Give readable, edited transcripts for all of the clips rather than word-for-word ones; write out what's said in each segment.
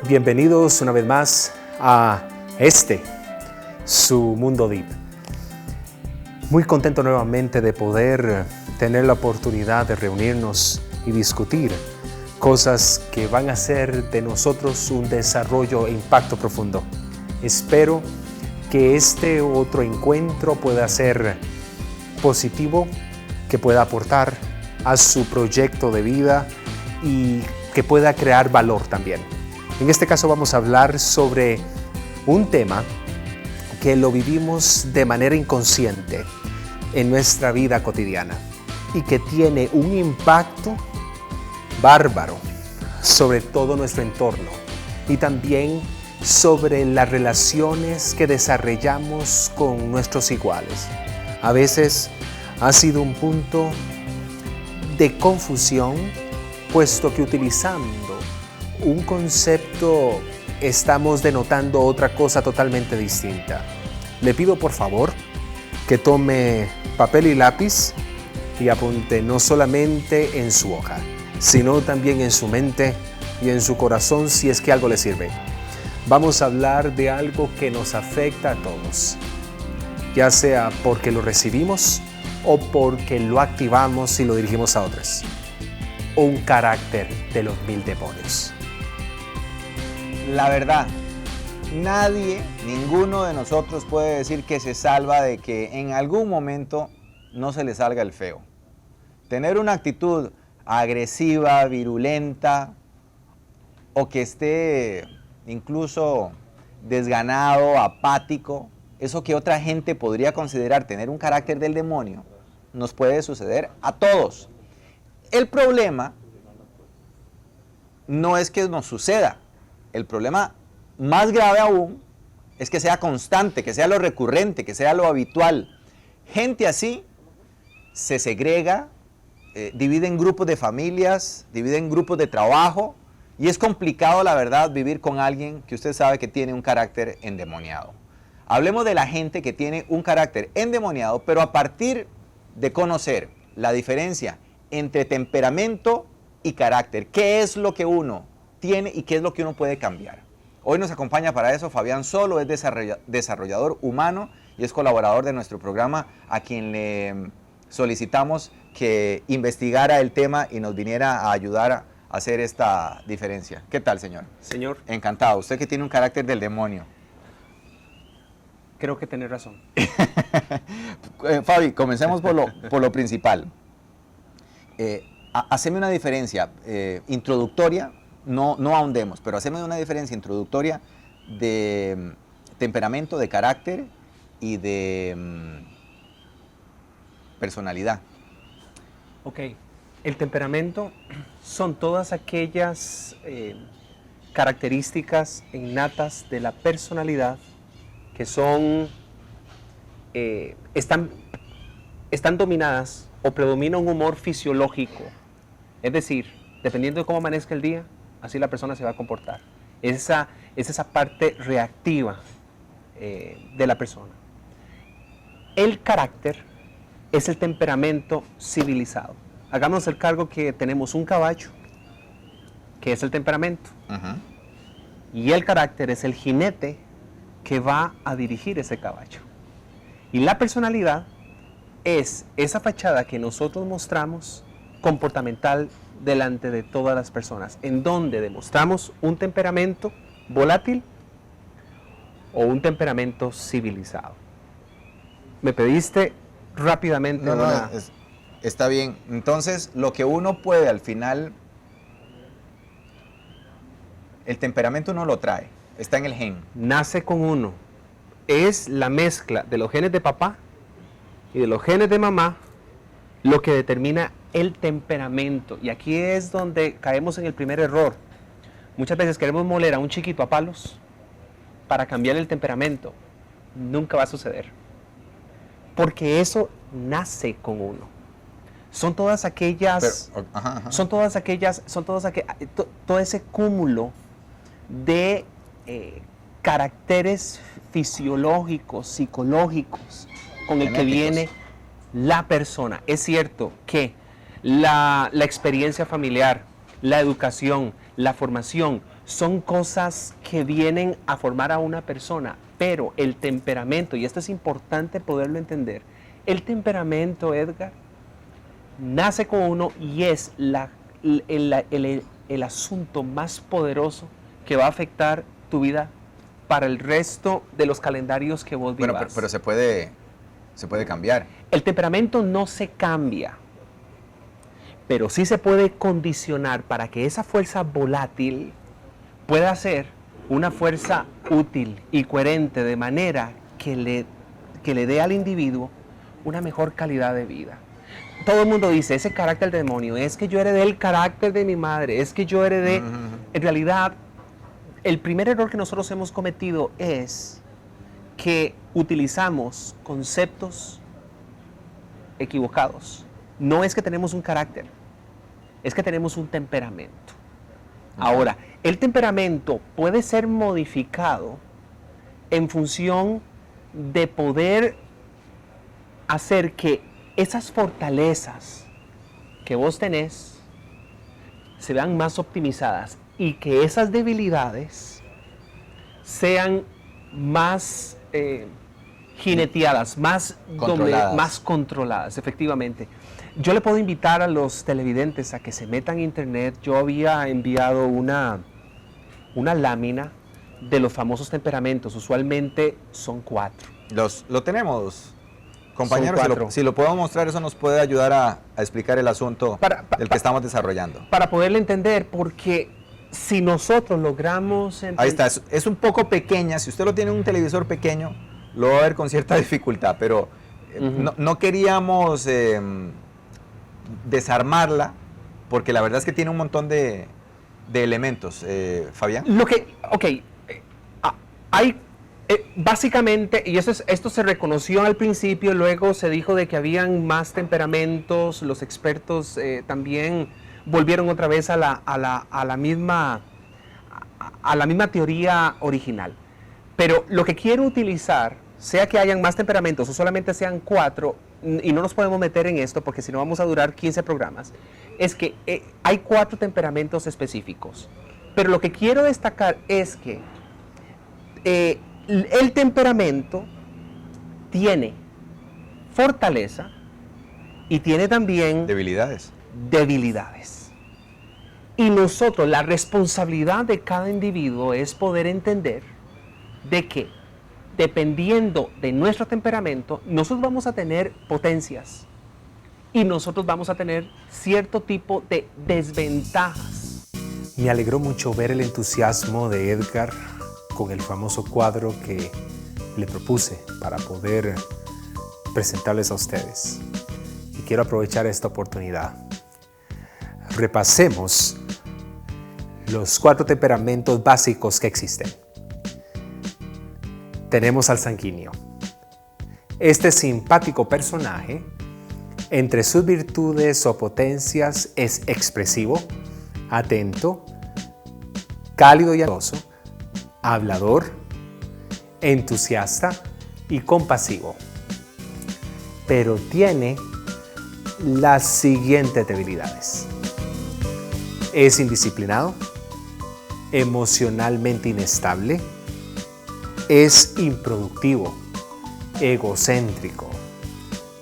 Bienvenidos una vez más a su Mundo Deep. Muy contento nuevamente de poder tener la oportunidad de reunirnos y discutir cosas que van a hacer de nosotros un desarrollo e impacto profundo. Espero que este otro encuentro pueda ser positivo, que pueda aportar a su proyecto de vida y que pueda crear valor también. En este caso vamos a hablar sobre un tema que lo vivimos de manera inconsciente en nuestra vida cotidiana y que tiene un impacto bárbaro sobre todo nuestro entorno y también sobre las relaciones que desarrollamos con nuestros iguales. A veces ha sido un punto de confusión, puesto que utilizando un concepto estamos denotando otra cosa totalmente distinta. Le pido por favor que tome papel y lápiz y apunte no solamente en su hoja, sino también en su mente y en su corazón si es que algo le sirve. Vamos a hablar de algo que nos afecta a todos, ya sea porque lo recibimos o porque lo activamos y lo dirigimos a otros. Un carácter de los 1000 demonios. La verdad, nadie, ninguno de nosotros puede decir que se salva de que en algún momento no se le salga el feo. Tener una actitud agresiva, virulenta, o que esté incluso desganado, apático, eso que otra gente podría considerar tener un carácter del demonio, nos puede suceder a todos. El problema no es que nos suceda. El problema más grave aún es que sea constante, que sea lo recurrente, que sea lo habitual. Gente así se segrega, divide en grupos de familias, divide en grupos de trabajo, y es complicado, la verdad, vivir con alguien que usted sabe que tiene un carácter endemoniado. Hablemos de la gente que tiene un carácter endemoniado, pero a partir de conocer la diferencia entre temperamento y carácter. ¿Qué es lo que uno tiene y qué es lo que uno puede cambiar? Hoy nos acompaña para eso Fabián Solo, es desarrollador humano y es colaborador de nuestro programa, a quien le solicitamos que investigara el tema y nos viniera a ayudar a hacer esta diferencia. ¿Qué tal, señor? Señor, Encantado. Usted que tiene un carácter del demonio. creo que tiene razón. Fabi, comencemos por lo principal. Haceme una diferencia introductoria, no ahondemos, pero haceme una diferencia introductoria de temperamento, de carácter y de personalidad. Ok, el temperamento son todas aquellas características innatas de la personalidad que son, están dominadas o predomina un humor fisiológico. Es decir, dependiendo de cómo amanezca el día, así la persona se va a comportar. Es esa parte reactiva de la persona. El carácter es el temperamento civilizado. Hagamos el cargo que tenemos un caballo, que es el temperamento, y el carácter es el jinete que va a dirigir ese caballo. Y la personalidad es esa fachada que nosotros mostramos comportamental delante de todas las personas, en donde demostramos un temperamento volátil o un temperamento civilizado. Me pediste rápidamente está bien. Entonces, lo que uno puede al final, el temperamento uno lo trae, está en el gen. Nace con uno. Es la mezcla de los genes de papá y de los genes de mamá lo que determina el temperamento. Y aquí es donde caemos en el primer error. Muchas veces queremos moler a un chiquito a palos para cambiar el temperamento. Nunca va a suceder. Porque eso nace con uno. Son todas aquellas, todo ese cúmulo de caracteres fisiológicos, psicológicos, con el que viene la persona. Es cierto que la experiencia familiar, la educación, la formación son cosas que vienen a formar a una persona, pero el temperamento, y esto es importante poderlo entender, el temperamento, Edgar, nace con uno y es el asunto más poderoso que va a afectar tu vida para el resto de los calendarios que vos vivas. Bueno, pero se puede cambiar. El temperamento no se cambia, pero sí se puede condicionar para que esa fuerza volátil pueda ser una fuerza útil y coherente, de manera que le dé al individuo una mejor calidad de vida. Todo el mundo dice, ese carácter del demonio, es que yo heredé el carácter de mi madre, es que yo heredé... En realidad, el primer error que nosotros hemos cometido es que utilizamos conceptos equivocados. No es que tenemos un carácter, es que tenemos un temperamento. Ahora, el temperamento puede ser modificado en función de poder hacer que esas fortalezas que vos tenés se vean más optimizadas y que esas debilidades sean más jineteadas, más controladas, efectivamente. Yo le puedo invitar a los televidentes a que se metan en internet. Yo había enviado una lámina de los famosos temperamentos. Usualmente son 4. Lo tenemos, compañeros. Son 4. Si lo podemos mostrar, eso nos puede ayudar a explicar el asunto del que estamos desarrollando. Para poderle entender, porque si nosotros logramos... Ahí está, es un poco pequeña. Si usted lo tiene en un televisor pequeño, lo va a ver con cierta dificultad, pero no queríamos desarmarla, porque la verdad es que tiene un montón de elementos. Fabián. Hay básicamente, y esto se reconoció al principio, luego se dijo de que habían más temperamentos, los expertos también volvieron otra vez a la misma teoría original. Pero lo que quiero utilizar, sea que hayan más temperamentos o solamente sean 4, y no nos podemos meter en esto porque si no vamos a durar 15 programas, es que hay 4 temperamentos específicos. Pero lo que quiero destacar es que el temperamento tiene fortaleza y tiene también debilidades. Y nosotros, la responsabilidad de cada individuo es poder entender de que, dependiendo de nuestro temperamento, nosotros vamos a tener potencias y nosotros vamos a tener cierto tipo de desventajas. Me alegró mucho ver el entusiasmo de Edgar con el famoso cuadro que le propuse para poder presentarles a ustedes. Y quiero aprovechar esta oportunidad. Repasemos los 4 temperamentos básicos que existen. Tenemos al sanguíneo. Este simpático personaje, entre sus virtudes o potencias, es expresivo, atento, cálido y amoroso, hablador, entusiasta y compasivo. Pero tiene las siguientes debilidades. Es indisciplinado, emocionalmente inestable, es improductivo, egocéntrico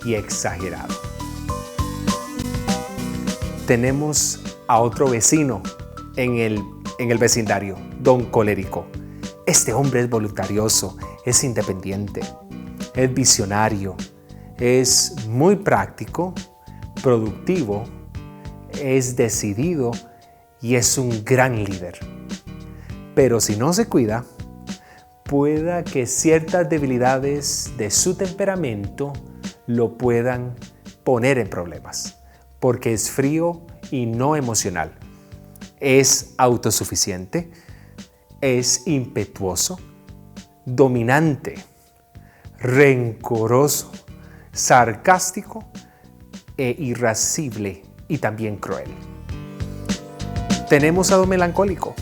y exagerado. Tenemos a otro vecino en el vecindario, Don Colérico. Este hombre es voluntarioso, es independiente, es visionario, es muy práctico, productivo, es decidido y es un gran líder. Pero si no se cuida, pueda que ciertas debilidades de su temperamento lo puedan poner en problemas, porque es frío y no emocional. Es autosuficiente, es impetuoso, dominante, rencoroso, sarcástico e irascible y también cruel. Tenemos a Don Melancólico,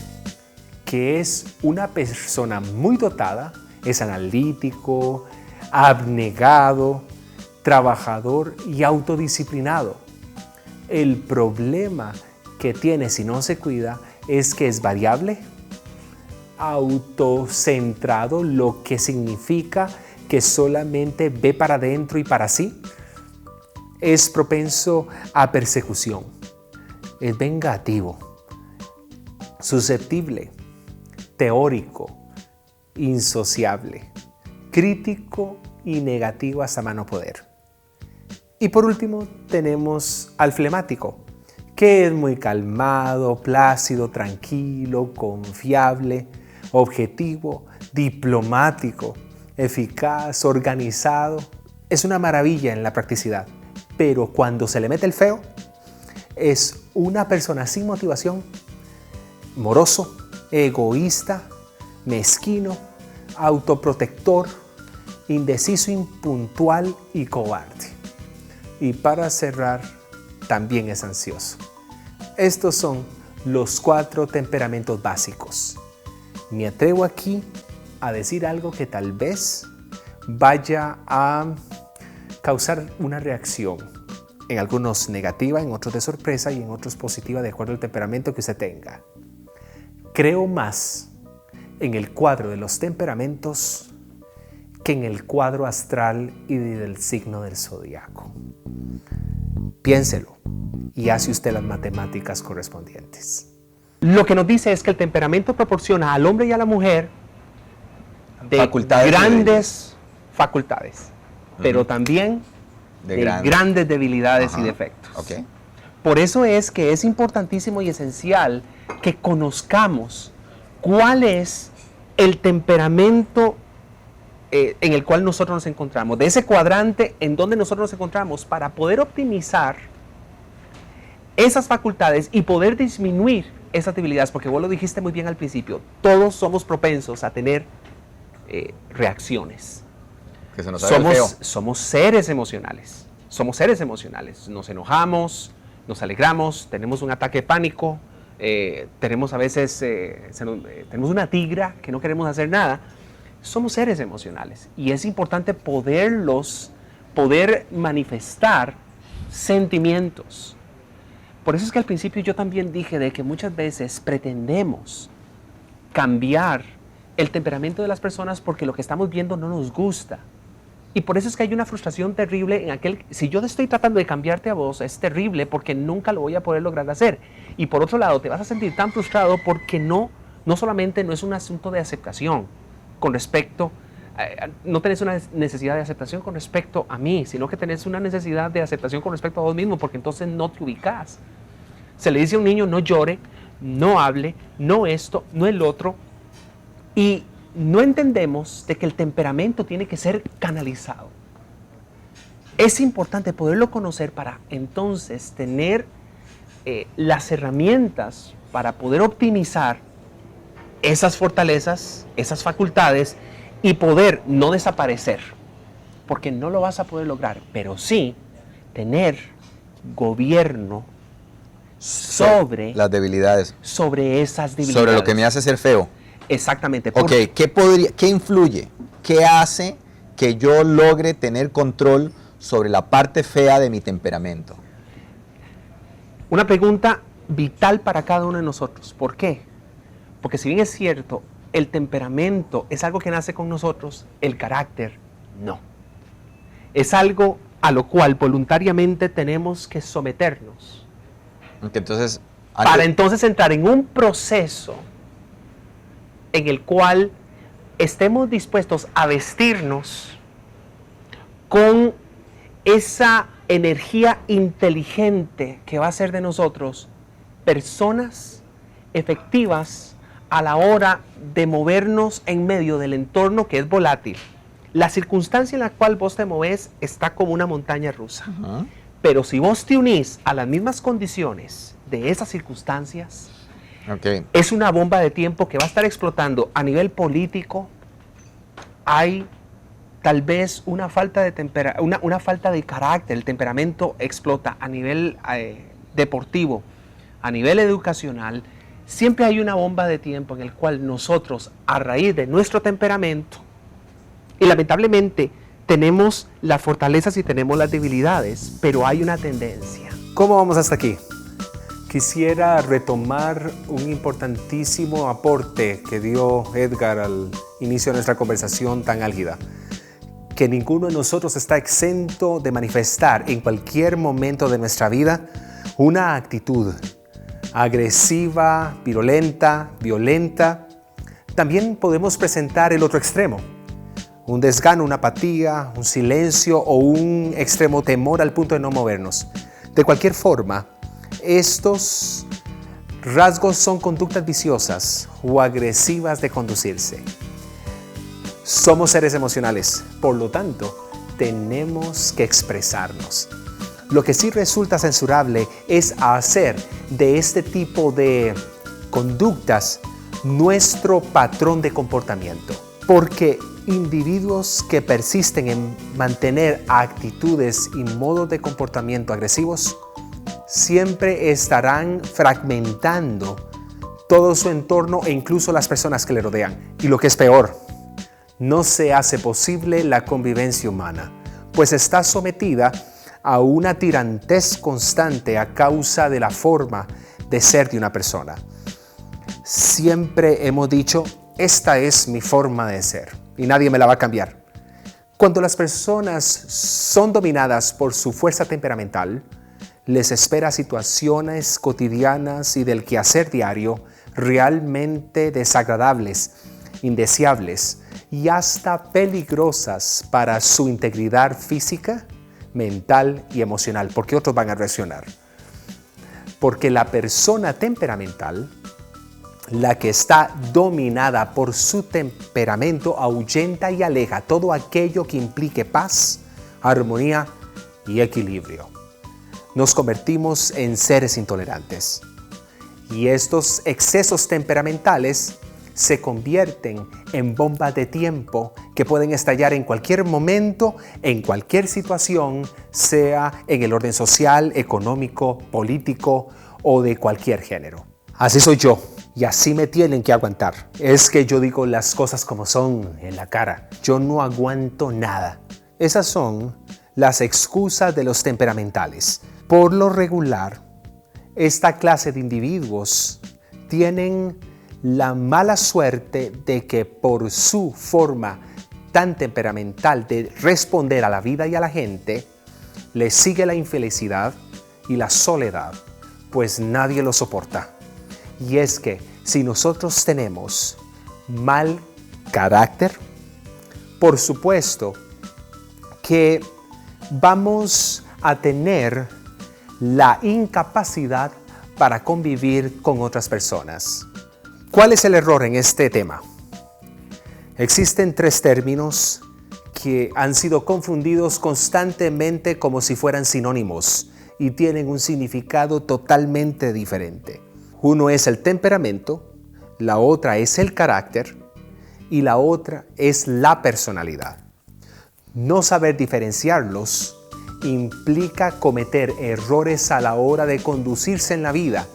que es una persona muy dotada, es analítico, abnegado, trabajador y autodisciplinado. El problema que tiene si no se cuida es que es variable, autocentrado, lo que significa que solamente ve para adentro y para sí. Es propenso a persecución, es vengativo, susceptible, teórico, insociable, crítico y negativo hasta más no poder. Y por último tenemos al flemático, que es muy calmado, plácido, tranquilo, confiable, objetivo, diplomático, eficaz, organizado. Es una maravilla en la practicidad, pero cuando se le mete el feo, es una persona sin motivación, moroso, egoísta, mezquino, autoprotector, indeciso, impuntual y cobarde. Y para cerrar, también es ansioso. Estos son los 4 temperamentos básicos. Me atrevo aquí a decir algo que tal vez vaya a causar una reacción. En algunos negativa, en otros de sorpresa y en otros positiva de acuerdo al temperamento que usted tenga. Creo más en el cuadro de los temperamentos que en el cuadro astral y del signo del zodiaco. Piénselo y hace usted las matemáticas correspondientes. Lo que nos dice es que el temperamento proporciona al hombre y a la mujer de grandes facultades, pero también de grandes debilidades y defectos. Okay. Por eso es que es importantísimo y esencial que conozcamos cuál es el temperamento en el cual nosotros nos encontramos, de ese cuadrante en donde nosotros nos encontramos, para poder optimizar esas facultades y poder disminuir esas debilidades, porque vos lo dijiste muy bien al principio, todos somos propensos a tener reacciones. Que se nos haga el feo. Somos seres emocionales, nos enojamos, nos alegramos, tenemos un ataque de pánico, tenemos a veces, tenemos una tigra que no queremos hacer nada. Somos seres emocionales y es importante poder manifestar sentimientos. Por eso es que al principio yo también dije de que muchas veces pretendemos cambiar el temperamento de las personas porque lo que estamos viendo no nos gusta. Y por eso es que hay una frustración terrible en aquel, si yo estoy tratando de cambiarte a vos, es terrible porque nunca lo voy a poder lograr hacer. Y por otro lado, te vas a sentir tan frustrado porque no solamente no es un asunto de aceptación con respecto, no tenés una necesidad de aceptación con respecto a mí, sino que tenés una necesidad de aceptación con respecto a vos mismo, porque entonces no te ubicás. Se le dice a un niño no llore, no hable, no esto, no el otro, y no entendemos de que el temperamento tiene que ser canalizado. Es importante poderlo conocer para entonces tener las herramientas para poder optimizar esas fortalezas, esas facultades y poder no desaparecer, porque no lo vas a poder lograr, pero sí tener gobierno sobre las debilidades, sobre esas debilidades, sobre lo que me hace ser feo. Exactamente. Ok, ¿qué influye? ¿Qué hace que yo logre tener control sobre la parte fea de mi temperamento? Una pregunta vital para cada uno de nosotros. ¿Por qué? Porque si bien es cierto, el temperamento es algo que nace con nosotros, el carácter no. Es algo a lo cual voluntariamente tenemos que someternos. Okay, entonces, para entonces entrar en un proceso en el cual estemos dispuestos a vestirnos con esa energía inteligente que va a hacer de nosotros personas efectivas a la hora de movernos en medio del entorno que es volátil. La circunstancia en la cual vos te moves está como una montaña rusa. Pero si vos te unís a las mismas condiciones de esas circunstancias, es una bomba de tiempo que va a estar explotando a nivel político. Hay tal vez una falta de una falta de carácter, el temperamento explota a nivel deportivo, a nivel educacional. Siempre hay una bomba de tiempo en el cual nosotros, a raíz de nuestro temperamento, y lamentablemente tenemos las fortalezas y tenemos las debilidades, pero hay una tendencia. ¿Cómo vamos hasta aquí? quisiera retomar un importantísimo aporte que dio Edgar al inicio de nuestra conversación tan álgida, que ninguno de nosotros está exento de manifestar en cualquier momento de nuestra vida una actitud agresiva, virulenta, violenta. También podemos presentar el otro extremo, un desgano, una apatía, un silencio o un extremo temor al punto de no movernos. De cualquier forma, estos rasgos son conductas viciosas o agresivas de conducirse. Somos seres emocionales, por lo tanto, tenemos que expresarnos. Lo que sí resulta censurable es hacer de este tipo de conductas nuestro patrón de comportamiento, porque individuos que persisten en mantener actitudes y modos de comportamiento agresivos siempre estarán fragmentando todo su entorno e incluso las personas que le rodean. Y lo que es peor, no se hace posible la convivencia humana, pues está sometida a una tirantez constante a causa de la forma de ser de una persona. Siempre hemos dicho, esta es mi forma de ser y nadie me la va a cambiar. Cuando las personas son dominadas por su fuerza temperamental, les espera situaciones cotidianas y del quehacer diario realmente desagradables, indeseables y hasta peligrosas para su integridad física, mental y emocional, porque otros van a reaccionar. Porque la persona temperamental, la que está dominada por su temperamento, ahuyenta y aleja todo aquello que implique paz, armonía y equilibrio. Nos convertimos en seres intolerantes. Y estos excesos temperamentales se convierten en bombas de tiempo que pueden estallar en cualquier momento, en cualquier situación, sea en el orden social, económico, político o de cualquier género. Así soy yo y así me tienen que aguantar. Es que yo digo las cosas como son, en la cara. Yo no aguanto nada. Esas son las excusas de los temperamentales. Por lo regular, esta clase de individuos tienen la mala suerte de que por su forma tan temperamental de responder a la vida y a la gente, les sigue la infelicidad y la soledad, pues nadie lo soporta. Y es que si nosotros tenemos mal carácter, por supuesto que vamos a tener la incapacidad para convivir con otras personas. ¿Cuál es el error en este tema? Existen tres términos que han sido confundidos constantemente como si fueran sinónimos y tienen un significado totalmente diferente. Uno es el temperamento, la otra es el carácter y la otra es la personalidad. No saber diferenciarlos implica cometer errores a la hora de conducirse en la vida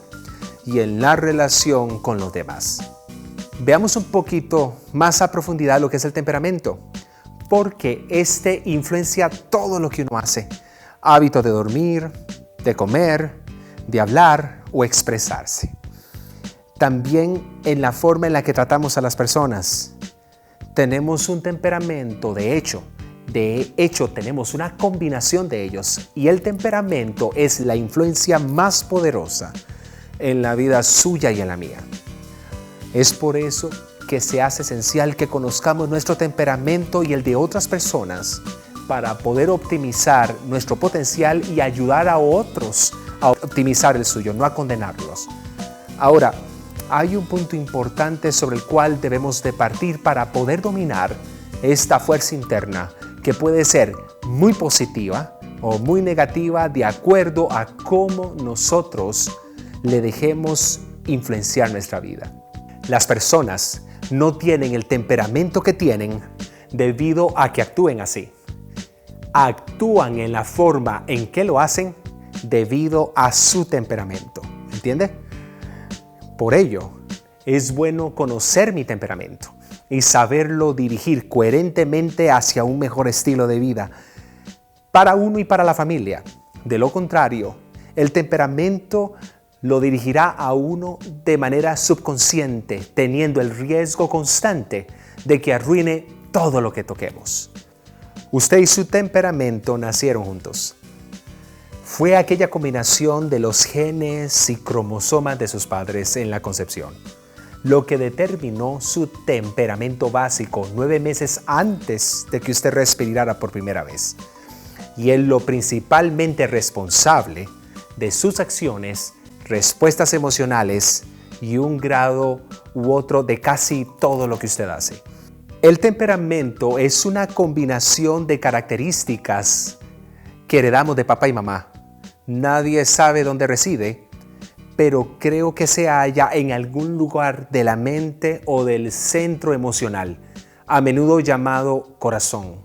y en la relación con los demás. Veamos un poquito más a profundidad lo que es el temperamento, porque este influencia todo lo que uno hace. Hábitos de dormir, de comer, de hablar o expresarse. También en la forma en la que tratamos a las personas. Tenemos un temperamento, de hecho tenemos una combinación de ellos y el temperamento es la influencia más poderosa en la vida suya y en la mía. Es por eso que se hace esencial que conozcamos nuestro temperamento y el de otras personas para poder optimizar nuestro potencial y ayudar a otros a optimizar el suyo, no a condenarlos. Ahora, hay un punto importante sobre el cual debemos de partir para poder dominar esta fuerza interna que puede ser muy positiva o muy negativa de acuerdo a cómo nosotros le dejemos influenciar nuestra vida. Las personas no tienen el temperamento que tienen debido a que actúen así. Actúan en la forma en que lo hacen debido a su temperamento. ¿Entiende? Por ello, es bueno conocer mi temperamento y saberlo dirigir coherentemente hacia un mejor estilo de vida para uno y para la familia. De lo contrario, el temperamento lo dirigirá a uno de manera subconsciente, teniendo el riesgo constante de que arruine todo lo que toquemos. Usted y su temperamento nacieron juntos. Fue aquella combinación de los genes y cromosomas de sus padres en la concepción lo que determinó su temperamento básico 9 meses antes de que usted respirara por primera vez. Y es lo principalmente responsable de sus acciones, respuestas emocionales y un grado u otro de casi todo lo que usted hace. El temperamento es una combinación de características que heredamos de papá y mamá. Nadie sabe dónde reside, pero creo que se halla en algún lugar de la mente o del centro emocional, a menudo llamado corazón.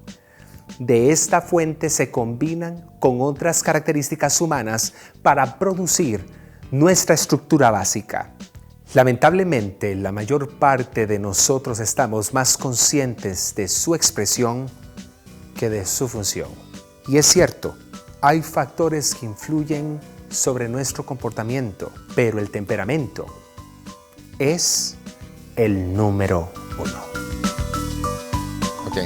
De esta fuente se combinan con otras características humanas para producir nuestra estructura básica. Lamentablemente, la mayor parte de nosotros estamos más conscientes de su expresión que de su función. Y es cierto, hay factores que influyen sobre nuestro comportamiento, pero el temperamento es el número 1. Ok.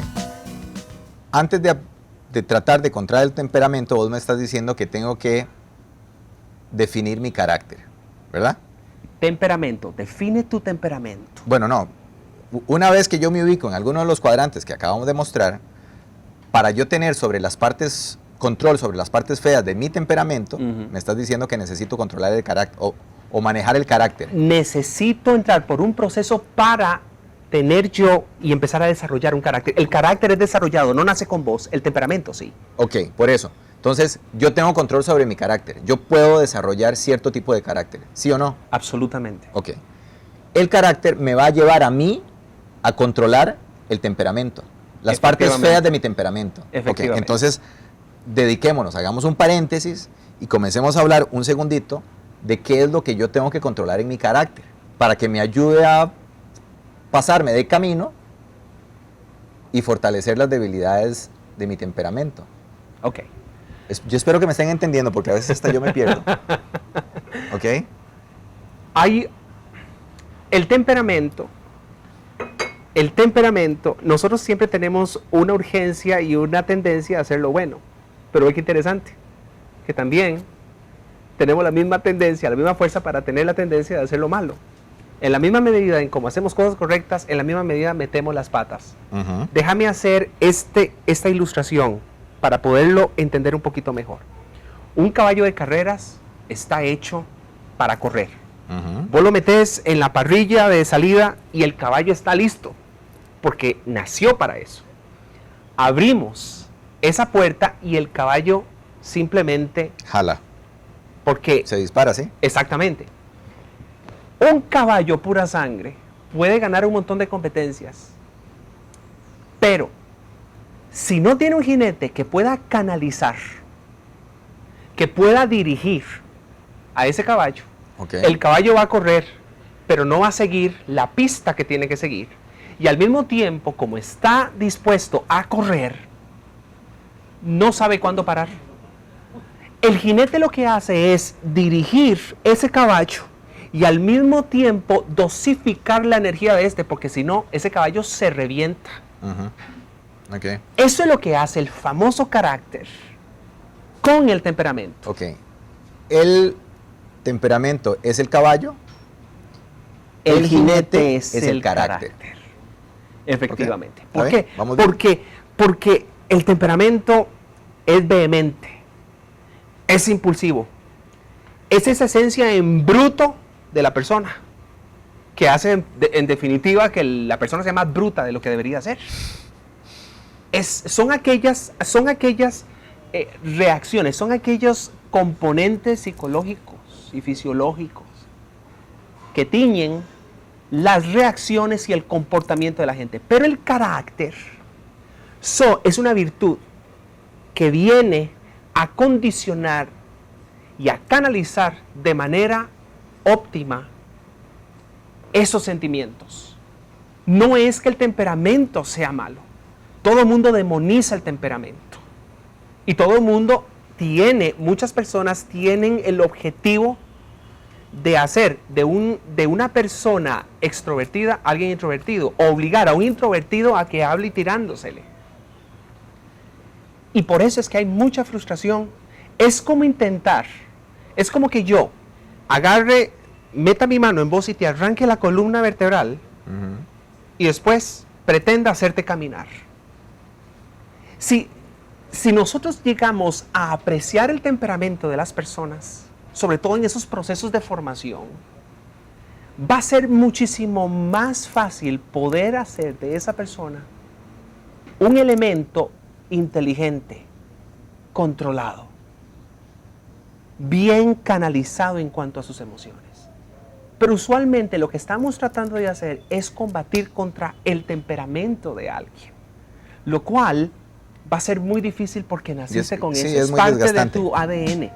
Antes de tratar de controlar el temperamento, vos me estás diciendo que tengo que definir mi carácter, ¿verdad? Temperamento, define tu temperamento. Bueno, no. Una vez que yo me ubico en alguno de los cuadrantes que acabamos de mostrar, para yo tener control sobre las partes feas de mi temperamento, me estás diciendo que necesito controlar el carácter o manejar el carácter. Necesito entrar por un proceso para tener yo y empezar a desarrollar un carácter. El carácter es desarrollado, no nace con vos, el temperamento sí. Ok, por eso. Entonces, yo tengo control sobre mi carácter. Yo puedo desarrollar cierto tipo de carácter, ¿sí o no? Absolutamente. Ok. El carácter me va a llevar a mí a controlar el temperamento, las partes feas de mi temperamento. Efectivamente. Okay, entonces, dediquémonos, hagamos un paréntesis y comencemos a hablar un segundito de qué es lo que yo tengo que controlar en mi carácter para que me ayude a pasarme de camino y fortalecer las debilidades de mi temperamento. Ok. Yo espero que me estén entendiendo porque a veces hasta yo me pierdo. ¿Ok? El temperamento, nosotros siempre tenemos una urgencia y una tendencia a hacer lo bueno. Pero es que interesante, que también tenemos la misma tendencia, la misma fuerza para tener la tendencia de hacer lo malo. En la misma medida en cómo hacemos cosas correctas, en la misma medida metemos las patas. Déjame hacer esta ilustración para poderlo entender un poquito mejor. Un caballo de carreras está hecho para correr. Vos lo metés en la parrilla de salida y el caballo está listo, porque nació para eso. Abrimos esa puerta y el caballo simplemente jala. Porque se dispara, ¿sí? Exactamente. Un caballo pura sangre puede ganar un montón de competencias, pero si no tiene un jinete que pueda canalizar, que pueda dirigir a ese caballo, el caballo va a correr, pero no va a seguir la pista que tiene que seguir. Y al mismo tiempo, como está dispuesto a correr, no sabe cuándo parar. El jinete lo que hace es dirigir ese caballo y al mismo tiempo dosificar la energía de este, porque si no, ese caballo se revienta. Eso es lo que hace el famoso carácter con el temperamento. El temperamento es el caballo, el jinete es el carácter. Efectivamente. ¿Por qué? Porque el temperamento es vehemente, es impulsivo, es esa esencia en bruto de la persona que hace en definitiva que la persona sea más bruta de lo que debería ser. Son aquellas reacciones, son aquellos componentes psicológicos y fisiológicos que tiñen las reacciones y el comportamiento de la gente. Pero el carácter es una virtud que viene a condicionar y a canalizar de manera óptima esos sentimientos. No es que el temperamento sea malo. Todo el mundo demoniza el temperamento. Y todo el mundo muchas personas tienen el objetivo de hacer de una persona extrovertida a alguien introvertido, o obligar a un introvertido a que hable tirándosele. Y por eso es que hay mucha frustración. Es como que yo agarre, meta mi mano en vos y te arranque la columna vertebral y después pretenda hacerte caminar. Si nosotros llegamos a apreciar el temperamento de las personas, sobre todo en esos procesos de formación, va a ser muchísimo más fácil poder hacer de esa persona un elemento inteligente, controlado, bien canalizado en cuanto a sus emociones. Pero usualmente lo que estamos tratando de hacer es combatir contra el temperamento de alguien, lo cual va a ser muy difícil porque naciste con eso, es parte de tu ADN.